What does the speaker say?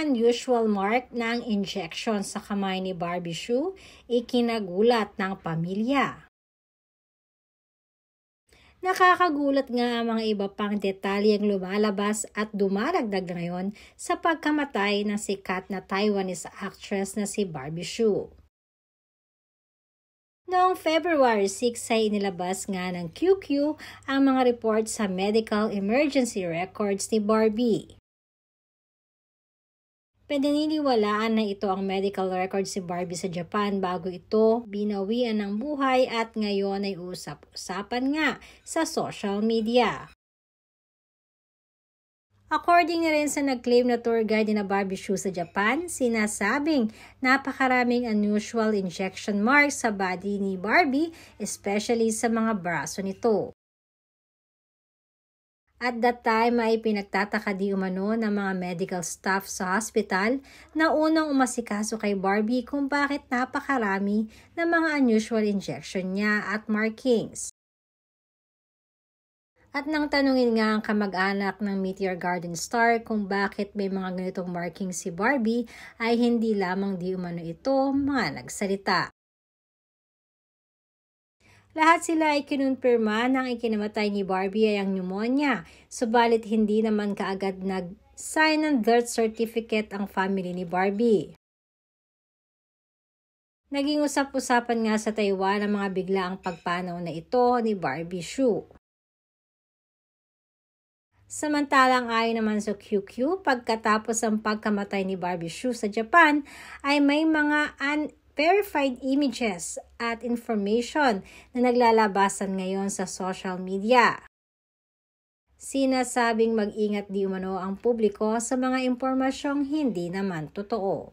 unusual mark ng injection sa kamay ni Barbie Hsu, ikinagulat ng pamilya. Nakakagulat nga ang mga iba pang detalyeng lumalabas at dumaragdag ngayon sa pagkamatay ng sikat na Taiwanese actress na si Barbie Hsu. Noong February 6 ay inilabas nga ng QQ ang mga report sa medical emergency records ni Barbie. Pinaniniwalaan na ito ang medical record si Barbie sa Japan bago ito binawian ng buhay at ngayon ay usap-usapan nga sa social media. According na rin sa nag-claim na tour guide na Barbie Hsu sa Japan, sinasabing napakaraming unusual injection marks sa body ni Barbie, especially sa mga braso nito. At that time ay pinagtataka di umano ng mga medical staff sa hospital na unang umasikaso kay Barbie kung bakit napakarami ng mga unusual injection niya at markings. At nang tanungin nga ang kamag-anak ng Meteor Garden star kung bakit may mga ganitong markings si Barbie ay hindi lamang di umano ito mga nagsalita. Lahat sila ay kinumpirma nang ikinamatay ni Barbie ay ang pneumonia, subalit hindi naman kaagad nag-sign ng death certificate ang family ni Barbie. Naging usap-usapan nga sa Taiwan ang mga biglaang pagpanaw na ito ni Barbie Hsu. Samantalang ayon naman sa QQ, pagkatapos ang pagkamatay ni Barbie Hsu sa Japan ay may mga verified images at information na naglalabasan ngayon sa social media. Sinasabing mag-ingat di umano ang publiko sa mga impormasyong hindi naman totoo.